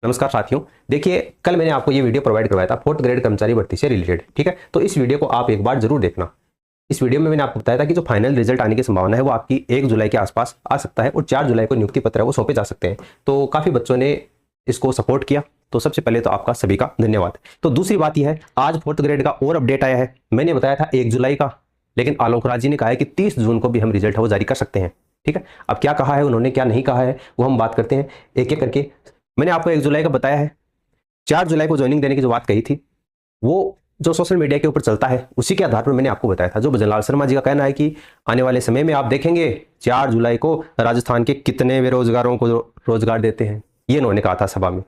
नमस्कार साथियों। देखिए, कल मैंने आपको ये वीडियो प्रोवाइड करवाया था फोर्थ ग्रेड कर्मचारी भर्ती से रिलेटेड। ठीक है, तो इस वीडियो को आप एक बार जरूर देखना। इस वीडियो में मैंने आपको बताया था कि जो फाइनल रिजल्ट आने की संभावना है वो आपकी 1 जुलाई के आसपास आ सकता है और 4 जुलाई को नियुक्ति पत्र है वो सौंपे जा सकते हैं। तो काफ़ी बच्चों ने इसको सपोर्ट किया, तो सबसे पहले तो आपका सभी का धन्यवाद। तो दूसरी बात यह है, आज फोर्थ ग्रेड का और अपडेट आया है। मैंने बताया था 1 जुलाई का, लेकिन आलोक राज जी ने कहा है कि 30 जून को भी हम रिजल्ट है वो जारी कर सकते हैं। ठीक है, अब क्या कहा है उन्होंने, क्या नहीं कहा है, वो हम बात करते हैं एक एक करके। मैंने आपको 1 जुलाई का बताया है। 4 जुलाई को ज्वाइनिंग देने की जो बात कही थी, वो जो सोशल मीडिया के ऊपर चलता है उसी के आधार पर मैंने आपको बताया था। जो भजनलाल शर्मा जी का कहना है कि आने वाले समय में आप देखेंगे 4 जुलाई को राजस्थान के कितने बेरोजगारों को रोजगार देते हैं, ये इन्होंने कहा था सभा में।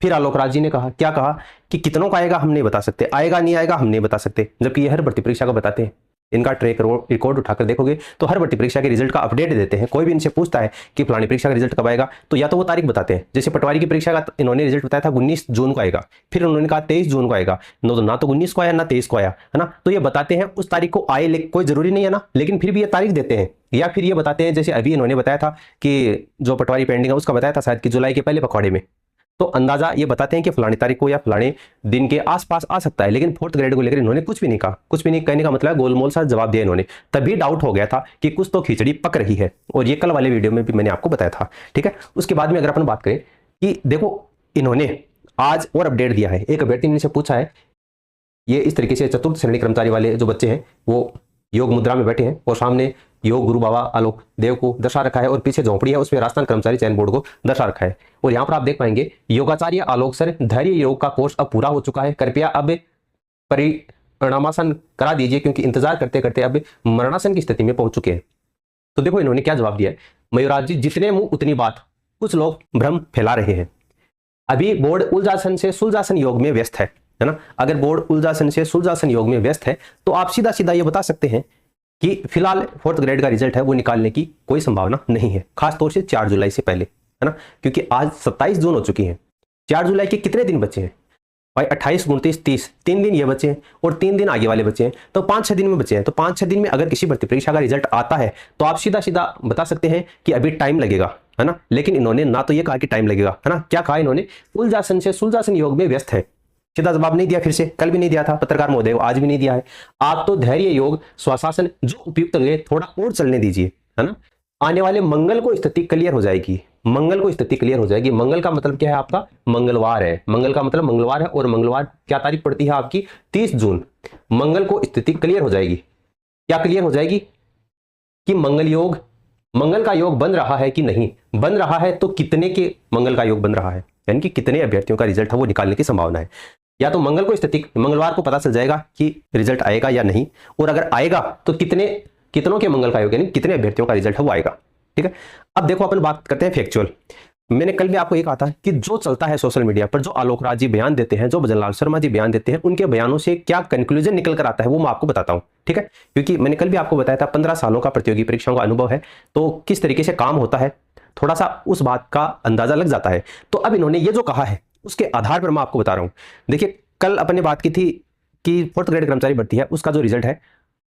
फिर आलोक राज जी ने कहा, क्या कहा कि कितनों का आएगा हम नहीं बता सकते, आएगा नहीं आएगा हम नहीं बता सकते, जबकि ये हर भर्ती परीक्षा का बताते हैं। इनका ट्रैक रिकॉर्ड उठाकर देखोगे तो हर भर्ती परीक्षा के रिजल्ट का अपडेट देते हैं। कोई भी इनसे पूछता है कि फलानी परीक्षा का रिजल्ट कब आएगा, तो या तो वो तारीख बताते हैं। जैसे पटवारी की परीक्षा का इन्होंने रिजल्ट बताया था 19 जून को आएगा, फिर उन्होंने कहा 23 जून को आएगा। ना तो 19 को आया ना 23 को आया, है ना। तो ये बताते हैं उस तारीख को आए, लेकिन कोई जरूरी नहीं है ना, लेकिन फिर भी ये तारीख देते हैं। या फिर ये बताते हैं, जैसे अभी इन्होंने बताया था कि जो पटवारी पेंडिंग है उसका बताया था शायद कि जुलाई के पहले पखवाड़े में, तो अंदाजा ये बताते हैं कि फलानी तारीख को या फलाने दिन के आसपास आ सकता है। लेकिन फोर्थ ग्रेड को लेकर इन्होंने कुछ भी नहीं कहा। कुछ भी नहीं कहने का मतलब गोलमोल सा जवाब दिया इन्होंने। तभी डाउट हो गया था कि कुछ तो खिचड़ी पक रही है, और ये कल वाले वीडियो में भी मैंने आपको बताया था। ठीक है, उसके बाद में अगर अपन बात करें कि देखो, इन्होंने आज और अपडेट दिया है। एक अभ्यर्थी ने पूछा है, ये इस तरीके से चतुर्थ श्रेणी कर्मचारी वाले जो बच्चे हैं वो योग मुद्रा में बैठे हैं और सामने योग गुरु बाबा आलोक देव को दर्शा रखा है और पीछे झोंपड़ी है, उसमें राजस्थान कर्मचारी चयन बोर्ड को दर्शा रखा है। और यहाँ पर आप देख पाएंगे, योगाचार्य आलोक सर, धैर्य योग का कोर्स अब पूरा हो चुका है, कृपया अब परिणामासन करा दीजिए, क्योंकि इंतजार करते करते अब मरणासन की स्थिति में पहुंच चुके हैं। तो देखो इन्होंने क्या जवाब दिया है, मयूराज जी, जितने मुंह उतनी बात, कुछ लोग भ्रम फैला रहे हैं। अभी बोर्ड उलझासन से सुलझासन योग में व्यस्त है ना। अगर बोर्ड उलझासन से सुलझासन योग में व्यस्त है तो आप सीधा सीधा ये बता सकते हैं कि फिलहाल फोर्थ ग्रेड का रिजल्ट है वो निकालने की कोई संभावना नहीं है, खासतौर से 4 जुलाई से पहले, है ना। क्योंकि आज 27 जून हो चुकी है, 4 जुलाई के कितने दिन बचे हैं भाई? 28, 29, 30, 3 दिन ये बचे हैं और 3 दिन आगे वाले बचे हैं, तो 5-6 दिन में बचे हैं। तो 5-6 दिन में अगर किसी भर्ती परीक्षा का रिजल्ट आता है तो आप सीधा सीधा बता सकते हैं कि अभी टाइम लगेगा, है ना। लेकिन इन्होंने ना तो ये कहा कि टाइम लगेगा, है ना। क्या कहा इन्होंने, उलझासन से सुलझासन योग में व्यस्त है। सीधा जवाब नहीं दिया, फिर से कल भी नहीं दिया था पत्रकार महोदय, आज भी नहीं दिया है। आप तो धैर्य योग स्वशासन जो उपयुक्त लगे थोड़ा और चलने दीजिए, है ना। आने वाले मंगल को स्थिति क्लियर हो जाएगी। मंगल को स्थिति क्लियर हो जाएगी। मंगल का मतलब क्या है आपका, मंगलवार है। मंगल का मतलब मंगलवार है, और मंगलवार क्या तारीख पड़ती है आपकी, 30 जून। मंगल को स्थिति क्लियर हो जाएगी। क्या क्लियर हो जाएगी कि मंगल योग, मंगल का योग बन रहा है कि नहीं बन रहा है, तो कितने के मंगल का योग बन रहा है, यानी कि कितने अभ्यर्थियों का रिजल्ट है वो निकालने की संभावना है। या तो मंगल को स्थिति, मंगलवार को पता चल जाएगा कि रिजल्ट आएगा या नहीं, और अगर आएगा तो कितनों के मंगल का योग, यानी कितने अभ्यर्थियों का रिजल्ट है वो आएगा। ठीक है, अब देखो अपन बात करते हैं फैक्चुअल। मैंने कल भी आपको ये कहा था कि जो चलता है सोशल मीडिया पर, जो आलोक राज जी बयान देते हैं, जो भजनलाल शर्मा जी बयान देते हैं, उनके बयानों से क्या कंक्लूजन निकल कर आता है वो मैं आपको बताता हूं। ठीक है, क्योंकि मैंने कल भी आपको बताया था 15 सालों का प्रतियोगी परीक्षाओं का अनुभव है, तो किस तरीके से काम होता है थोड़ा सा उस बात का अंदाजा लग जाता है। तो अब इन्होंने ये जो कहा है उसके आधार पर मैं आपको बता रहा हूं। देखिए, कल अपन ने बात की थी कि फोर्थ ग्रेड कर्मचारी भर्ती है, उसका जो रिजल्ट है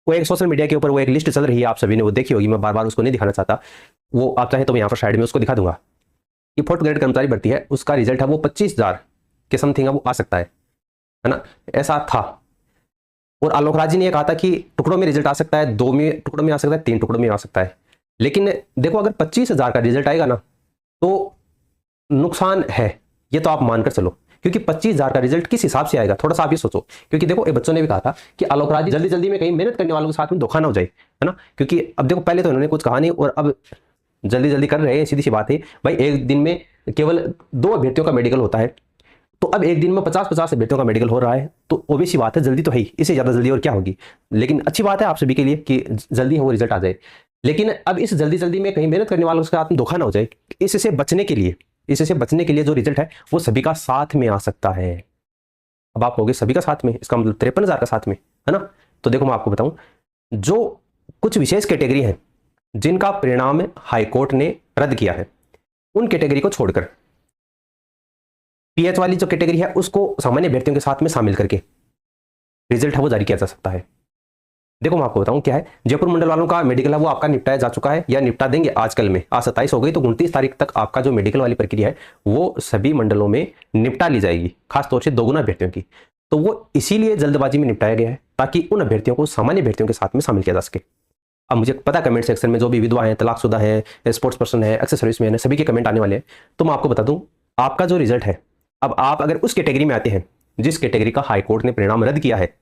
वो एक सोशल मीडिया के ऊपर वो एक लिस्ट चल रही है, आप सभी ने वो देखी होगी, मैं बार बार उसको नहीं दिखाना चाहता। वो आप चाहे तो मैं यहाँ पर साइड में उसको दिखा दूंगा कि फोर्थ ग्रेड कर्मचारी भर्ती है, उसका रिजल्ट है वो 25,000 के समथिंग है वो आ सकता है ना, ऐसा था। और आलोक राज जी ने कहा था कि टुकड़ों में रिजल्ट आ सकता है, 2 में टुकड़ों में आ सकता है, 3 टुकड़ों में आ सकता है। लेकिन देखो, अगर 25,000 का रिजल्ट आएगा ना तो नुकसान है, ये तो आप मानकर चलो। क्योंकि 25,000 का रिजल्ट किस हिसाब से आएगा, थोड़ा सा आप ये सोचो। क्योंकि देखो, एक बच्चों ने भी कहा था कि आलोक राज जी जल्दी जल्दी में कहीं मेहनत करने वालों के साथ में धोखा ना हो जाए, है ना। क्योंकि अब देखो, पहले तो इन्होंने कुछ कहा नहीं और अब जल्दी जल्दी कर रहे हैं। सीधी सी बात है भाई, एक दिन में केवल 2 अभ्यर्थियों का मेडिकल होता है, तो अब एक दिन में 50-50 अभ्यर्थियों का मेडिकल हो रहा है, तो ओबीसी सी बात है, जल्दी तो है ही, इससे ज्यादा जल्दी और क्या होगी। लेकिन अच्छी बात है आप सभी के लिए कि जल्दी वो रिजल्ट आ जाए। लेकिन अब इस जल्दी जल्दी में कहीं मेहनत करने वालों के साथ में धोखा ना हो जाए, इससे बचने के लिए जो रिजल्ट है वो सभी का साथ में आ सकता है। अब आप कहोगे सभी का साथ में, इसका मतलब 53,000 का साथ में, है ना। तो देखो मैं आपको बताऊं, जो कुछ विशेष कैटेगरी है जिनका परिणाम हाईकोर्ट ने रद्द किया है, उन कैटेगरी को छोड़कर पीएच वाली जो कैटेगरी है उसको सामान्य अभ्यर्थियों के साथ में शामिल करके रिजल्ट है वो जारी किया जा सकता है। देखो मैं आपको बताऊं क्या है, जयपुर मंडल वालों का मेडिकल है वो आपका निपटाया जा चुका है या निपटा देंगे आज कल में। आज 27 हो गई, तो 29 तारीख तक आपका जो मेडिकल वाली प्रक्रिया है वो सभी मंडलों में निपटा ली जाएगी, खासतौर से दोगुना अभ्यर्थियों की। तो वो इसीलिए जल्दबाजी में निपटाया गया है ताकि उन अभ्यर्थियों को सामान्य अभ्यर्थियों के साथ में शामिल किया जा सके। अब मुझे पता कमेंट सेक्शन में जो भी विधवा है, तलाकशुदा है, स्पोर्ट्स पर्सन है, एक्स सर्विसमैन है, सभी के कमेंट आने वाले हैं। तो मैं आपको बता दूं, आपका जो रिजल्ट है, अब आप अगर उस कैटेगरी में आते हैं जिस कैटेगरी का हाईकोर्ट ने परिणाम रद्द किया है,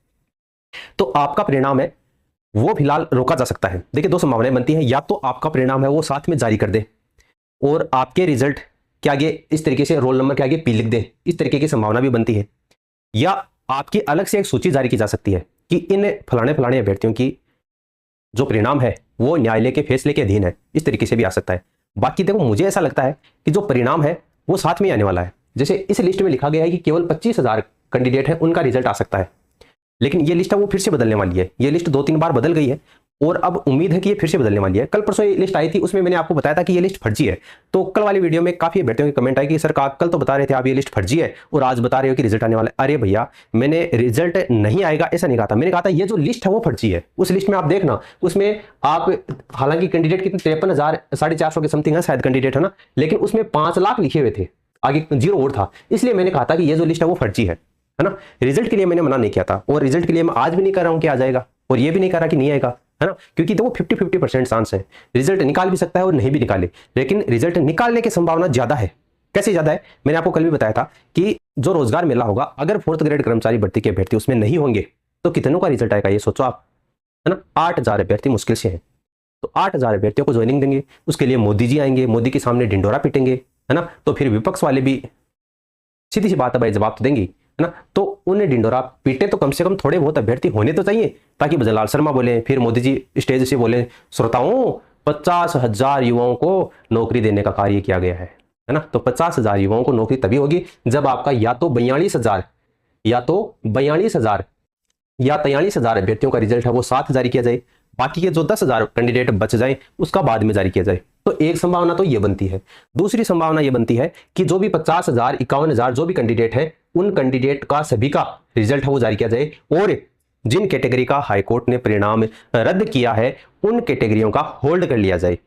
तो आपका परिणाम है वो फिलहाल रोका जा सकता है। देखिए, दो संभावनाएं बनती हैं, या तो आपका परिणाम है वो साथ में जारी कर दे और आपके रिजल्ट के आगे इस तरीके से रोल नंबर के आगे पी लिख दे, इस तरीके की संभावना भी बनती है। या आपकी अलग से एक सूची जारी की जा सकती है कि इन फलाने फलाने अभ्यर्थियों की जो परिणाम है वो न्यायालय के फैसले के अधीन है, इस तरीके से भी आ सकता है। बाकी देखो, मुझे ऐसा लगता है कि जो परिणाम है वो साथ में आने वाला है। जैसे इस लिस्ट में लिखा गया है कि केवल 25,000 कैंडिडेट है उनका रिजल्ट आ सकता है, लेकिन ये लिस्ट है वो फिर से बदलने वाली है। ये लिस्ट 2-3 बार बदल गई है और अब उम्मीद है कि ये फिर से बदलने वाली है। कल परसों ये लिस्ट आई थी, उसमें मैंने आपको बताया था कि ये लिस्ट फर्जी है। तो कल वाली वीडियो में काफी अभ्यर्थियों के कमेंट आए कि सर कल तो बता रहे थे आप ये लिस्ट फर्जी है और आज बता रहे हो कि रिजल्ट आने वाला है। अरे भैया, मैंने रिजल्ट नहीं आएगा ऐसा नहीं कहा था, मैंने कहा था ये जो लिस्ट है वो फर्जी है। उस लिस्ट में आप देखना, उसमें आप हालांकि कैंडिडेट कितने 53,000 450 के समथिंग है शायद कैंडिडेट है ना, लेकिन उसमें 5 लाख लिखे हुए थे, आगे 0 और था। इसलिए मैंने कहा था कि ये जो लिस्ट है वो फर्जी है ना। रिजल्ट के लिए मैंने मना नहीं किया था और रिजल्ट के लिए मैं आज भी नहीं कर रहा हूं कि आ जाएगा और ये भी नहीं कर रहा कि नहीं आएगा, है ना, क्योंकि तो वो 50-50% चांस है। रिजल्ट निकाल भी सकता है और नहीं भी निकाले, लेकिन रिजल्ट निकालने की संभावना ज्यादा है। कैसे ज्यादा है, मैंने आपको कल भी बताया था कि जो रोजगार मेला होगा, अगर 4th ग्रेड कर्मचारी भर्ती के अभ्यर्थी उसमें नहीं होंगे तो कितनों का रिजल्ट आएगा ये सोचो आप, है ना। 8,000 अभ्यर्थी मुश्किल से है, तो 8,000 अभ्यर्थियों को ज्वाइनिंग देंगे, उसके लिए मोदी जी आएंगे, मोदी के सामने ढिंडोरा पीटेंगे, है ना। तो फिर विपक्ष वाले भी सीधी सी बात है भाई, जवाब तो देंगे, है ना। तो उन्हें ढिंडोरा पीटे तो कम से कम थोड़े बहुत अभ्यर्थी होने तो चाहिए, ताकि भजनलाल शर्मा बोले, फिर मोदी जी स्टेज से बोले, श्रोताओं 50,000 युवाओं को नौकरी देने का कार्य किया गया है ना। तो 50,000 युवाओं को नौकरी तभी होगी जब आपका या तो 42,000 या 43,000 अभ्यर्थियों का रिजल्ट है वो साथ जारी किया जाए, बाकी के जो 10,000 कैंडिडेट बच जाए उसका बाद में जारी किया जाए। तो एक संभावना तो ये बनती है। दूसरी संभावना ये बनती है कि जो भी 50,000 51,000 जो भी कैंडिडेट है, उन कैंडिडेट का सभी का रिजल्ट है वो जारी किया जाए और जिन कैटेगरी का हाईकोर्ट ने परिणाम रद्द किया है उन कैटेगरियों का होल्ड कर लिया जाए।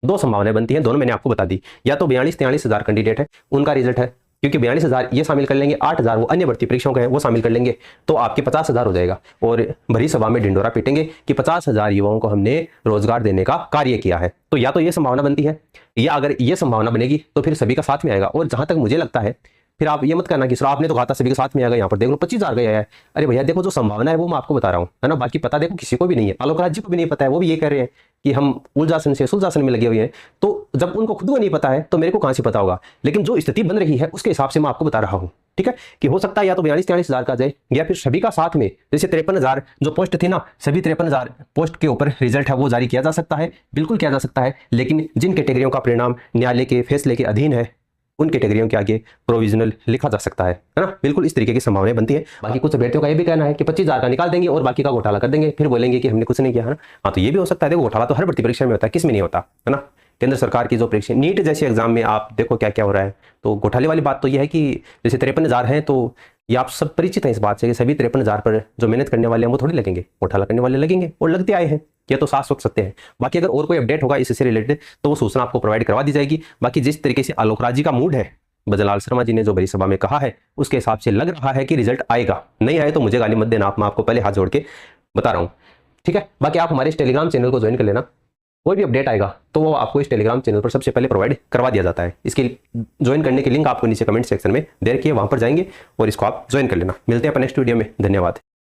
दो संभावनाएं बनती हैं, दोनों मैंने आपको बता दी। या तो 42-43,000 कैंडिडेट है उनका रिजल्ट है, क्योंकि 42,000 ये शामिल कर लेंगे, 8,000 वो अन्य भर्ती परीक्षाओं के हैं वो शामिल कर लेंगे, तो आपके 50,000 हो जाएगा। और भरी सभा में ढिंडोरा पीटेंगे कि 50,000 युवाओं को हमने रोजगार देने का कार्य किया है। तो या तो ये संभावना बनती है, या अगर ये संभावना बनेगी तो फिर सभी का साथ में आएगा। और जहां तक मुझे लगता है, फिर आप ये मत करना कि सर आपने तो कहा था सभी के साथ में आएगा, यहाँ पर देख लो 25,000 गया है। अरे भैया देखो, जो संभावना है वो मैं आपको बता रहा हूँ, है ना। बाकी पता देखो किसी को भी नहीं है, आलोक राज जी को भी नहीं पता है, वो भी ये कह रहे हैं कि हम उलझासन से सुलझासन में लगे हुए हैं। तो जब उनको खुद को नहीं पता है तो मेरे को कहां से पता होगा। लेकिन जो स्थिति बन रही है उसके हिसाब से मैं आपको बता रहा हूं, ठीक है, कि हो सकता है या तो 42-43,000 का जाए, या फिर सभी का साथ में, जैसे 53,000 जो पोस्ट थी ना, सभी 53,000 पोस्ट के ऊपर रिजल्ट है वो जारी किया जा सकता है, बिल्कुल किया जा सकता है। लेकिन जिन कैटेगरियों का परिणाम न्यायालय के फैसले के अधीन है उन कैटेगरियों के आगे प्रोविजनल लिखा जा सकता है ना। बिल्कुल इस तरीके की संभावनाएं बनती है। बाकी कुछ अभ्यर्थियों का ये भी कहना है कि 25,000 का निकाल देंगे और बाकी का घोटाला कर देंगे, फिर बोलेंगे कि हमने कुछ नहीं किया, है ना। हाँ, तो ये भी हो सकता है। देखो, घोटाला तो हर भर्ती परीक्षा में होता है, किस में नहीं होता, है ना। केंद्र सरकार की जो परीक्षा, नीट जैसे एग्जाम में आप देखो क्या क्या हो रहा है। तो घोटाले वाली बात तो यह है कि जैसे 53,000 हैं, तो ये आप सब परिचित हैं इस बात से कि सभी 53,000 पर जो मेहनत करने वाले हैं वो थोड़ी लगेंगे, घोटाला करने वाले लगेंगे और लगते आए हैं। ये तो साफ सत्य है। बाकी अगर और कोई अपडेट होगा इससे रिलेटेड तो वो सूचना आपको प्रोवाइड करवा दी जाएगी। बाकी जिस तरीके से आलोक राज जी का मूड है, भजनलाल शर्मा जी ने जो बड़ी सभा में कहा है, उसके हिसाब से लग रहा है कि रिजल्ट आएगा। नहीं आए तो मुझे गाली मत देना, मैं आपको पहले हाथ जोड़ के बता रहा हूँ, ठीक है। बाकी आप हमारे इस टेलीग्राम चैनल को ज्वाइन कर लेना, कोई भी अपडेट आएगा तो वो आपको इस टेलीग्राम चैनल पर सबसे पहले प्रोवाइड करवा दिया जाता है। इसके ज्वाइन करने की लिंक आपको नीचे कमेंट सेक्शन में दे रखी है, वहां पर जाएंगे और इसको आप ज्वाइन कर लेना। मिलते हैं अपन नेक्स्ट वीडियो में, धन्यवाद।